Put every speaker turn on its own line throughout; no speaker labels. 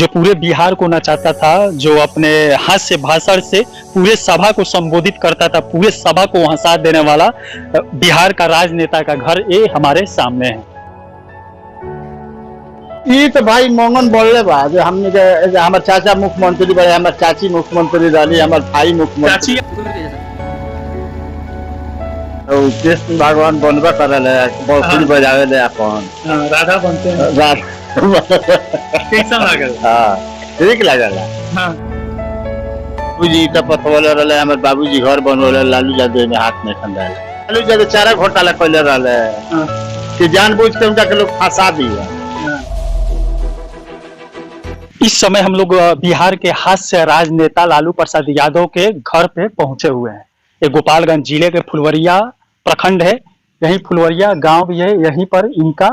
जो पूरे बिहार को नचाता था, जो अपने हास्य भाषण से पूरे सभा को संबोधित करता था, पूरे सभा को हंसा देने वाला बिहार का राजनेता का घर ये हमारे सामने है।
ये तो भाई मोहन बोलले बा जो हमने के हमार चाचा मुख्यमंत्री बड़े, हमार चाची मुख्यमंत्री रही, हमार भाई मुख्यमंत्री। कृष्ण भगवान बनबा करल है, बांसुरी बजावे ले अपन।
राधा बनते हैं। कैसा लागल?
हाँ ठीक लागल।
हाँ
बाबूजी ईटा पथवले रहले, हमार बाबूजी घर बनवले, लालू यादव में हाथ में खंडाल। लालू यादव चारा घोटाला कैले रहले कि जानबूझ के उनका के लोग फंसा दिया।
इस समय हम लोग बिहार के हास्य राजनेता लालू प्रसाद यादव के घर पे पहुंचे हुए हैं। ये गोपालगंज जिले के फुलवरिया प्रखंड है, यही फुलवरिया गांव भी है, यहीं पर इनका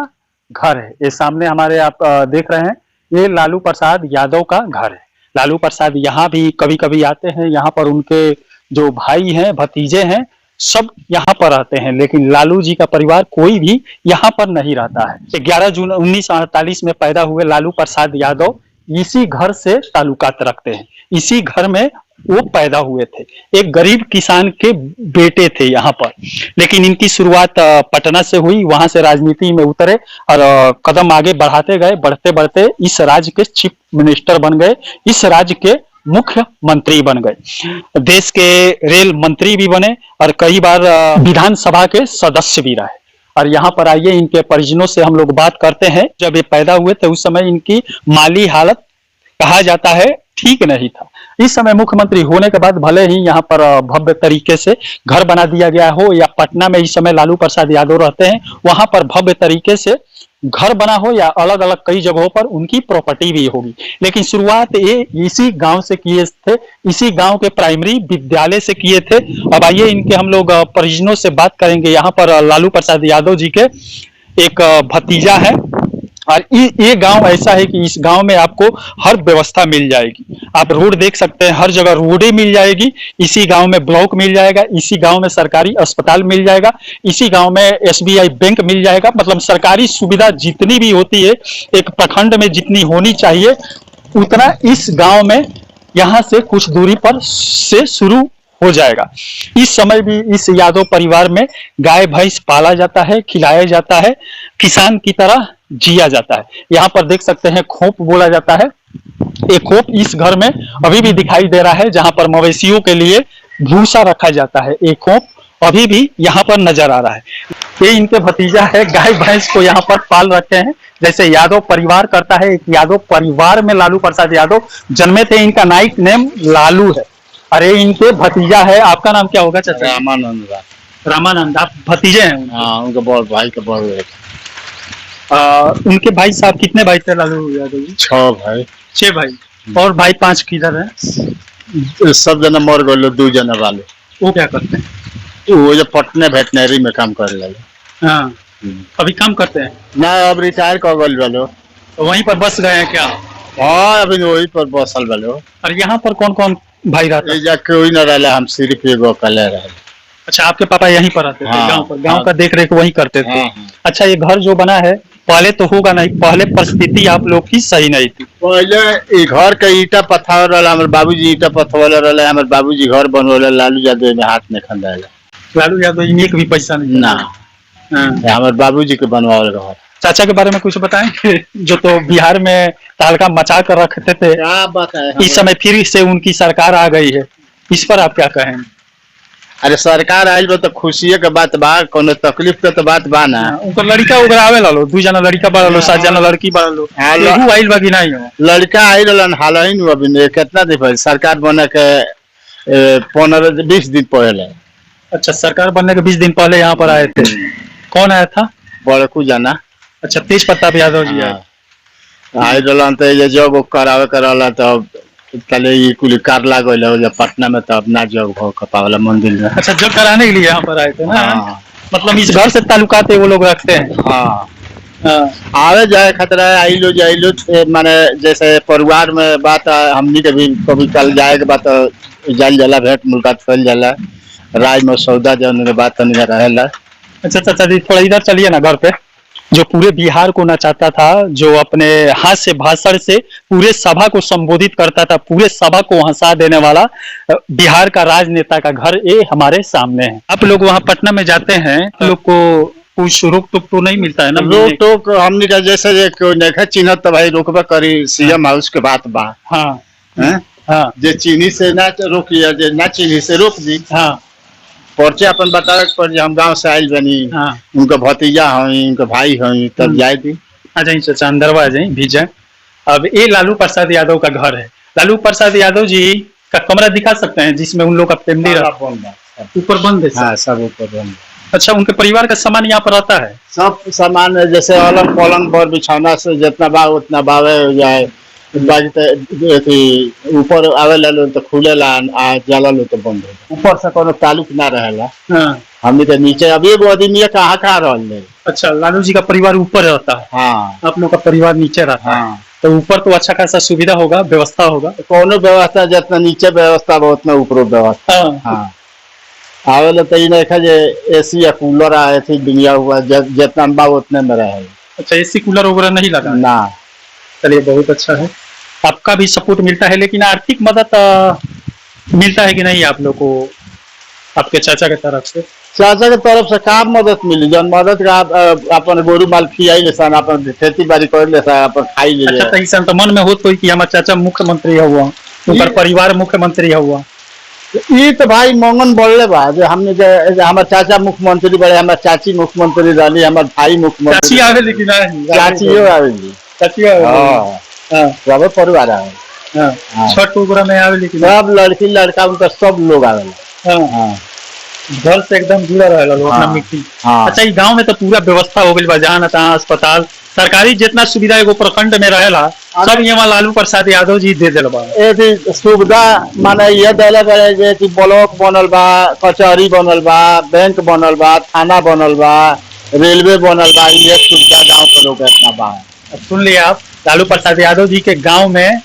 घर है। ये सामने हमारे आप देख रहे हैं, ये लालू प्रसाद यादव का घर है। लालू प्रसाद यहाँ भी कभी कभी आते हैं, यहाँ पर उनके जो भाई हैं, भतीजे हैं, सब यहाँ पर रहते हैं, लेकिन लालू जी का परिवार कोई भी यहाँ पर नहीं रहता है। 11 जून 1948 में पैदा हुए लालू प्रसाद यादव इसी घर से ताल्लुकात रखते हैं, इसी घर में वो पैदा हुए थे। एक गरीब किसान के बेटे थे यहाँ पर, लेकिन इनकी शुरुआत पटना से हुई, वहां से राजनीति में उतरे और कदम आगे बढ़ाते गए। बढ़ते बढ़ते इस राज्य के चीफ मिनिस्टर बन गए, इस राज्य के मुख्यमंत्री बन गए, देश के रेल मंत्री भी बने और कई बार विधानसभा के सदस्य भी रहे। और यहाँ पर आइए, इनके परिजनों से हम लोग बात करते हैं। जब ये पैदा हुए थे उस समय इनकी माली हालत कहा जाता है ठीक नहीं था। इस समय मुख्यमंत्री होने के बाद भले ही यहाँ पर भव्य तरीके से घर बना दिया गया हो, या पटना में इस समय लालू प्रसाद यादव रहते हैं वहां पर भव्य तरीके से घर बना हो, या अलग अलग कई जगहों पर उनकी प्रॉपर्टी भी होगी, लेकिन शुरुआत ये इसी गांव से किए थे, इसी गांव के प्राइमरी विद्यालय से किए थे। अब आइए इनके हम लोग परिजनों से बात करेंगे। यहाँ पर लालू प्रसाद यादव जी के एक भतीजा है, और ये गांव ऐसा है कि इस गांव में आपको हर व्यवस्था मिल जाएगी। आप रोड देख सकते हैं, हर जगह रोडें मिल जाएगी। इसी गांव में ब्लॉक मिल जाएगा, इसी गांव में सरकारी अस्पताल मिल जाएगा, इसी गांव में SBI बैंक मिल जाएगा। मतलब सरकारी सुविधा जितनी भी होती है एक प्रखंड में, जितनी होनी चाहिए उतना इस गांव में यहाँ से कुछ दूरी पर से शुरू हो जाएगा। इस समय भी इस यादव परिवार में गाय भैंस पाला जाता है, खिलाया जाता है, किसान की तरह जिया जाता है। यहाँ पर देख सकते हैं खोप बोला जाता है। एक खोप इस घर में अभी भी दिखाई दे रहा है, जहाँ पर मवेशियों के लिए भूसा रखा जाता है। एक खोप अभी भी यहाँ पर नजर आ रहा है। ये इनके भतीजा है, गाय भैंस को यहाँ पर पाल रखे हैं, जैसे यादव परिवार करता है। एक यादव परिवार में लालू प्रसाद यादव जन्मे थे। इनका नाइक नेम लालू है। अरे इनके भतीजा है। आपका नाम क्या होगा चाचा?
रामानंद।
रामानंद। आप भतीजे हैं?
हाँ, उनके बड़ भाई के बड़।
उनके भाई साहब कितने भाई थे लालू यादव जी?
6 भाई।
6 भाई। और भाई 5 किधर है?
सब जना मर गए, 2 जना वाले।
वो क्या करते हैं?
वो जो पटना वेटनरी में काम कर रहे।
हाँ, अभी काम करते हैं
ना? अब रिटायर कर गए वालो।
तो वहीं पर बस गए हैं क्या?
हाँ, अभी वही पर बसल वालो।
और यहाँ पर कौन कौन भाई रहते हैं?
कोई न रहा, हम सिर्फ एगो अकेले रहे।
अच्छा, आपके पापा यहीं पर रहते थे?
हाँ,
गांव पर? गांव
हाँ,
का देख रेख वहीं करते थे?
हाँ।
अच्छा, ये घर जो बना है पहले तो होगा नहीं, पहले परिस्थिति आप लोग की सही नहीं थी।
पहले घर के ईटा पथाव रहा, हमारे बाबूजी ईटा पथवले रहे, हमारे बाबूजी घर बनवले, लालू यादव में हाथ में खंडाल।
लालू यादव एक भी पैसा नहीं
ना, हमारे बाबूजी के बनवाल घर।
चाचा के बारे में कुछ बताएंगे, जो तो बिहार में तहलका मचा कर रखते थे,
क्या बताए?
इस समय फिर से उनकी सरकार आ गई है, इस पर आप क्या कहेंगे?
अरे सरकार आई बा तो खुशी के बात बा, कोनो तकलीफ के तो बात बा ना।
उनका लड़का उगरा आवे लालो, 2 जना लड़का बड़ा लो, 7 जना लड़की बड़ा लो। एगो आइल बा कि नहीं हो?
लड़का आई रहलन, हाल ही नु अभी ने कितना दिन पहले सरकार बने के 15-20 दिन पहले।
अच्छा, सरकार बनने के 20 दिन पहले यहाँ पर आए थे। कौन आया था?
बड़कू जाना।
अच्छा, तेज प्रताप यादव जी आए।
आई रहलन तो ये जब करावे करला तो तले ये कुल कार लागल हो, जब पटना में तो अपना जग हो कपावला मंदिर में।
अच्छा, जग कराने के लिए यहाँ पर आए थे ना?
हाँ।
मतलब इस घर से ताल्लुकात है वो लोग रखते हैं?
हाँ। आवे जाए खतरा है, आइलो जाइलो माने जैसे परिवार में बात हमनी के भी कभी कल जाए के बात जाल जाला, भेंट मुलाकात कर जाला, राज में सौदा जौन के बात तनिक रहेला।
अच्छा चाचा जी, थोड़ा इधर चलिए ना घर पे। जो पूरे बिहार को नचाता था, जो अपने हाथ से भाषण से पूरे सभा को संबोधित करता था, पूरे सभा को हंसा देने वाला बिहार का राजनेता का घर ये हमारे सामने है। आप लोग वहाँ पटना में जाते हैं, आप लोग को कुछ रोक टोक तो नहीं मिलता है ना?
रोक टोक हमने का जैसे जे कोई नहीं चिन्ह तो भाई रोकबा करी, सीएम हाउस के बात बा।
हाँ
हैं?
हाँ
जे चीनी से ना रोकिए, जे ना चीनी से रोक दी।
हाँ
पर्चे अपन बतावे पर हम गांव से आइल बनी,
हाँ।
उनका भतीजा हई, उनका भाई हई, तब जाए दी।
आ जाइए चाचा, अंदर आ जाइए, भी जाए। अब ये लालू प्रसाद यादव का घर है। लालू प्रसाद यादव जी का कमरा दिखा सकते हैं जिसमें उन लोग का फैमिली ऊपर बंद है?
हाँ, सब ऊपर बंद।
अच्छा, उनके परिवार का सामान यहाँ पर रहता है?
सब सामान है, जैसे अलग पलंग पर बिछौना से जितना बा उतना बावे हो जाए। ऊपर आवे लो तो खुलेला, आ जाला लो तो बंद हो। ऊपर से कोनो ताल्लुक ना रहेला।
हाँ।
हमने तो नीचे अभी एगो आदमी कहाँ रहल है।
अच्छा, लालू जी का परिवार ऊपर रहता है?
हाँ।
आप लोग का परिवार नीचे रहता है? तो ऊपर तो अच्छा खासा सुविधा होगा, व्यवस्था होगा?
कोनो व्यवस्था जितना नीचे व्यवस्था उतना ऊपर व्यवस्था। हाँ। आवेला तो नहीं खा जे एसी या कूलर आए थे दुनिया हुआ जितना बा उतने में रहे।
अच्छा, एसी कूलर वगैरह नहीं लगा
ना?
चलिए, बहुत अच्छा है। आपका भी सपोर्ट मिलता है, लेकिन आर्थिक मदद मिलता है कि नहीं आप लोग को आपके चाचा के तरफ से?
चाचा के तरफ से काम मदद मिली, जन मदद का अपन गोरू माल खियाई ले सन, अपन खेती बाड़ी कर ले सन, अपन खाई ले।
अच्छा, तो ऐसा तो मन में हो तो कि हमारा चाचा मुख्यमंत्री हुआ, उनका परिवार मुख्यमंत्री हुआ?
ये तो भाई मंगन बोलले बा जो हमने हमारे चाचा मुख्यमंत्री बड़े, हमारे चाची मुख्यमंत्री रही, हमारे भाई मुख्यमंत्री।
चाची आवे लेकिन नहीं?
चाचियो आवेली।
चाची आवे?
हां, सब परिवार आवे।
हां, छठ वगैरह में आवे लेकिन?
सब लड़की लड़का उनका सब लोग आवेला।
हां, घर से एकदम जुड़ा रहेला लोग अपना मिट्टी। अच्छा, ये गांव में तो पूरा व्यवस्था हो गई बा, जहां न तहां अस्पताल सरकारी जितना सुविधा एगो प्रखंड में रहेला सब यहाँ लालू प्रसाद यादव जी दे दिल बा।
सुविधा माने ये दिले बड़े जे कि ब्लॉक बनल बा, कचहरी बनल बा, बैंक बनल बा, थाना बनल बा, रेलवे बनल बा, ये सुविधा गांव के लोग इतना बा।
सुन लिया आप, लालू प्रसाद यादव जी के गांव में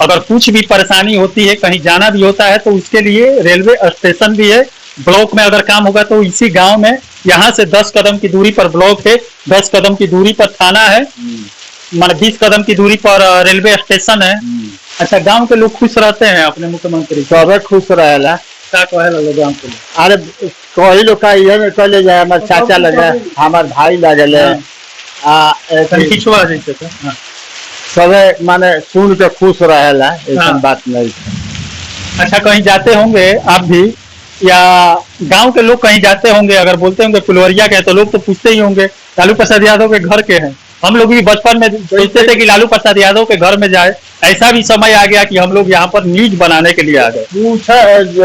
अगर कुछ भी परेशानी होती है, कहीं जाना भी होता है तो उसके लिए रेलवे स्टेशन भी है। ब्लॉक में अगर काम होगा तो इसी गांव में, यहाँ से 10 कदम की दूरी पर ब्लॉक है, 10 कदम की दूरी पर थाना है, मान 20 कदम की दूरी पर रेलवे स्टेशन है। अच्छा, गांव के लोग खुश रहते हैं अपने मुख्यमंत्री? सब खुश रहेला। क्या कहेला लोग गांव के? अरे कई लोग का ये कहले जाए, हमारे चाचा लगे, हमारे भाई लगे, सब माने सुन के खुश रहेला, ऐसा बात नहीं। अच्छा, कहीं जाते होंगे आप भी या गांव के लोग कहीं जाते होंगे, अगर बोलते होंगे फुलवरिया के, तो लोग तो पूछते ही होंगे लालू प्रसाद यादव के घर के हैं। हम लोग भी बचपन में सोचते थे कि लालू प्रसाद यादव के घर में जाए, ऐसा भी समय आ गया कि हम लोग यहाँ पर न्यूज बनाने के लिए आ गए।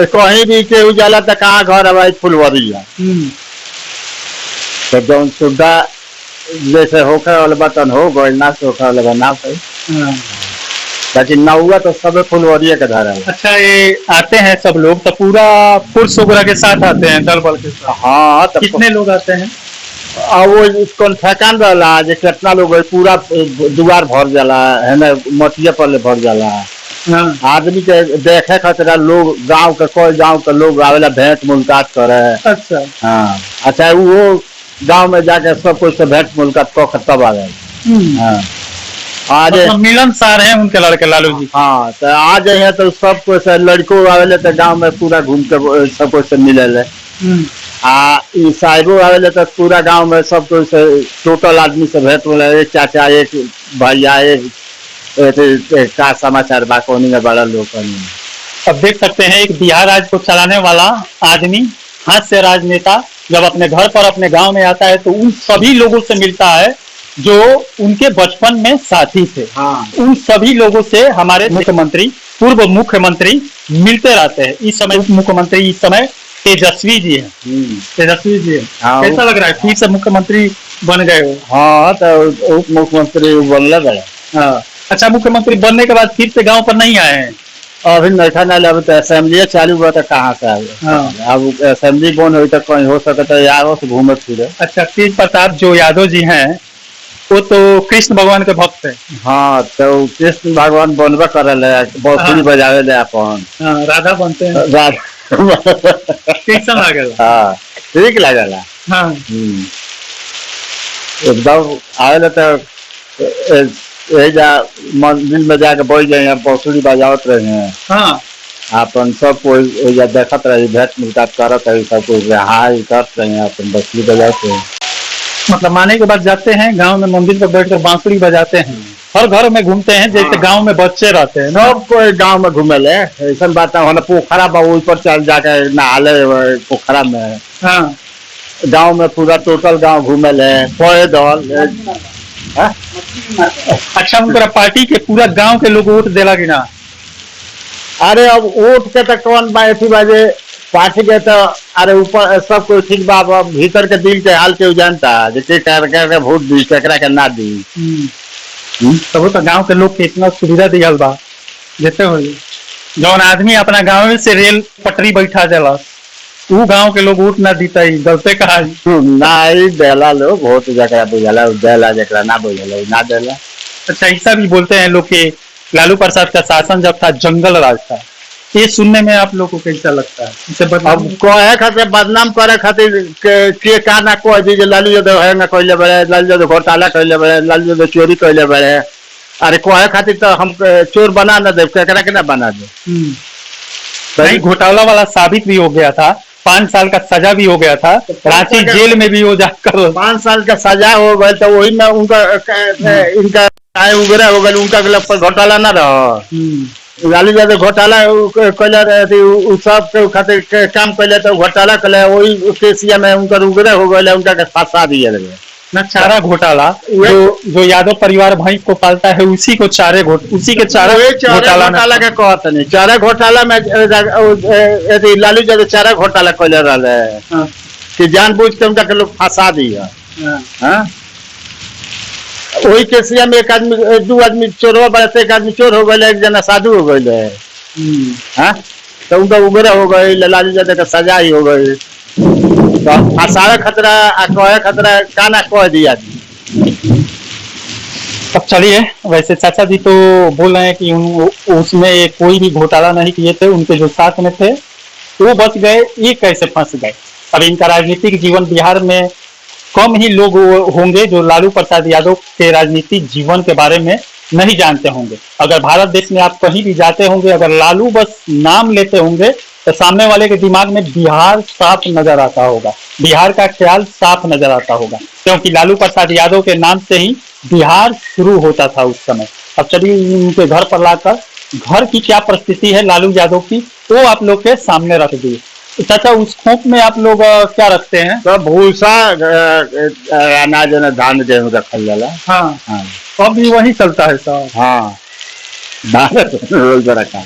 कहीं भी के उजाला तो कहाँ घर है फुलवरिया, तो जो सुविधा जैसे होकर वाले बतन हो गए ना, होकर वाले ना सही, लेकिन ना हुआ तो सब फुलवरिया का घर है। अच्छा, ये आते हैं सब लोग तो पूरा पुरुष वगैरह के साथ आते हैं, दल बल के साथ? हाँ। तो कितने लोग आते हैं? वो इसको ठेकान रहा जे कितना लोग है, पूरा दुआर भर जाला है ना, मटिया पर भर जाला। आदमी के देखे खातिर लोग गांव के कोई गांव के लोग आवेला, भेंट मुलाकात करे। अच्छा। हाँ। अच्छा, वो गांव में जाके सब कुछ से भेंट मुलाकात कर तब आ गए। आज मिलनसार हैं उनके लड़के लालू जी। हाँ, तो आ जाए तो सब कुछ लड़कों आवेले तो गांव में पूरा घूम के सब कुछ से मिले। साहिबो आवेले तो पूरा गांव में सब कुछ टोटल आदमी से भेंट मिले, एक चाचा, एक भैया, एक का समाचार बा कोनी में बड़ा लोग। अब देख सकते हैं एक बिहार राज्य को चलाने वाला आदमी, हाथ से राजनेता, जब अपने घर पर अपने गांव में आता है तो उन सभी लोगों से मिलता है जो उनके बचपन में साथी थे। हाँ। उन सभी लोगों से हमारे मुख्यमंत्री, पूर्व मुख्यमंत्री मिलते रहते हैं। इस समय उप मुख्यमंत्री इस समय तेजस्वी जी है। तेजस्वी जी है। हाँ, कैसा लग रहा है फिर से मुख्यमंत्री बन गए हो? हाँ, तो उप मुख्यमंत्री बनने गए। हाँ। अच्छा, मुख्यमंत्री बनने के बाद फिर से गाँव पर नहीं आए हैं? अभी नहीं ना, अब तो असेंबली चालू हुआ तो कहाँ से आए? हाँ। अब असेंबली बंद हुई तो कहीं हो सके तो यादव से घूमे फिरे। अच्छा, तेज प्रताप जो यादव जी हैं वो तो कृष्ण भगवान के भक्त है। हाँ, तो कृष्ण भगवान बनबे करल है, बांसुरी बजावे ले अपन। हाँ, राधा बनते हैं। राधा कैसा लागल? हाँ, ठीक लागल। हाँ।
एकदम आए तो ये जा मंदिर में जाके बैठ जाए, बांसुरी बजावत रहे हैं।
हाँ
अपन सब कोई या देखत रही, भेंट मुलाकात करत रही, सब कोई हाय करत रहे हैं, अपन बसली बजाते हैं।
मतलब माने के बाद जाते हैं गांव में, मंदिर पर बैठकर बांसुरी बजाते हैं, हर घर में घूमते हैं जैसे
हाँ।
गांव में बच्चे रहते हैं ना।
सब कोई गांव में घूमेले, ऐसा बात है। पोखरा बा ऊपर चल जाके नहाले पोखरा में।
हाँ
गांव में पूरा टोटल गांव घूमेले पैदल। हाँ?
अच्छा, उनका पार्टी के पूरा गांव के लोग वोट देला कि ना?
अरे अब वोट के तो कौन बाथी बाजे, पार्टी के तो अरे ऊपर सब कोई ठीक बा। अब भीतर के दिल के हाल के जानता जैसे के वोट दी, केकरा के ना दी।
तब तो गांव के लोग के इतना सुविधा दियल बा, जैसे हो जौन आदमी अपना गांव में से रेल पटरी बैठा देला, वो गांव के लोग वोट ना दीता ही, गलते कहा
नहीं देला लोग वोट, जकरा बुझला देला, जकरा ना बुझला ना देला।
अच्छा, ऐसा भी बोलते हैं लोग कि लालू प्रसाद का शासन जब था जंगल राज था। ये सुनने में आप लोग को कैसा लगता है? इसे
अब कहे खातिर बदनाम करे खातिर के का ना कह दी जे लालू यादव है ना कहले बड़े, लालू यादव घोटाला कहले बड़े, लालू यादव चोरी कहले बड़े। अरे कहे खातिर तो हम चोर बना ना दे, केकरा के ना बना दे।
नहीं, घोटाला वाला साबित भी हो गया था, 5 साल का सजा भी हो गया था, रांची जेल में भी वो जाकर
5 साल का सजा हो गए तो वही में उनका इनका उगरा हो गए, उनका घोटाला ना रहा। लालू यादव घोटाला कैले रहे, उ सब के खातिर काम कैले तो घोटाला कैले, वही केसिया में उनका उगरे हो गए, उनका के फंसा दिए गए
ना। चारा घोटाला, जो यादव परिवार भैंस को पालता है उसी को उसी के चारा घोटाला
के कहते नहीं। चारा घोटाला में लालू यादव चारा घोटाला कैले रहे कि जानबूझ के उनका के लोग फंसा दिया। वही केसिया में एक आदमी, 2 आदमी चोरवा बड़े, एक आदमी चोर हो गए, एक जना साधु हो गए। तो उनका उम्र हो गई, लालू यादव का सजा ही हो गई। तो फंसावे खतरा कहे खतरा का ना कह दिया।
अब चलिए, वैसे चाचा जी तो बोल रहे हैं कि उसमें कोई भी घोटाला नहीं किए थे, उनके जो साथ में थे वो बच गए, ये कैसे फंस गए? अब इनका राजनीतिक जीवन बिहार में कम ही लोग होंगे जो लालू प्रसाद यादव के राजनीतिक जीवन के बारे में नहीं जानते होंगे। अगर भारत देश में आप कहीं भी जाते होंगे, अगर लालू बस नाम लेते होंगे तो सामने वाले के दिमाग में बिहार साफ नजर आता होगा, बिहार का ख्याल साफ नजर आता होगा, क्योंकि लालू प्रसाद यादव के नाम से ही बिहार शुरू होता था उस समय। अब चलिए उनके घर पर लाकर घर की क्या परिस्थिति है लालू यादव की, वो आप लोग के सामने रख दिए। चाचा, उस खोप में आप लोग क्या रखते हैं?
तो भूसा अनाज धान गेहूँ रखल जाला।
हाँ हाँ, अब भी वही चलता है सर।
हाँ, रोज रखा।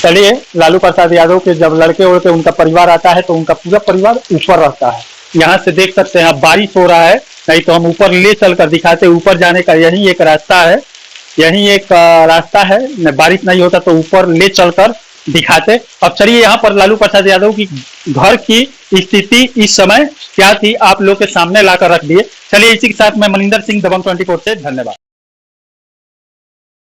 चलिए, लालू प्रसाद यादव के जब लड़के उड़के उनका परिवार आता है तो उनका पूरा परिवार ऊपर रहता है। यहाँ से देख सकते हैं, अब बारिश हो रहा है, नहीं तो हम ऊपर ले चलकर दिखाते। ऊपर जाने का यही एक रास्ता है, यही एक रास्ता है, बारिश नहीं होता तो ऊपर ले चलकर दिखाते। अब चलिए, यहाँ पर लालू प्रसाद यादव की घर की स्थिति इस समय क्या थी आप लोग के सामने लाकर रख दिए। चलिए, इसी के साथ मैं मनिंदर सिंह, दबंग 24 से धन्यवाद।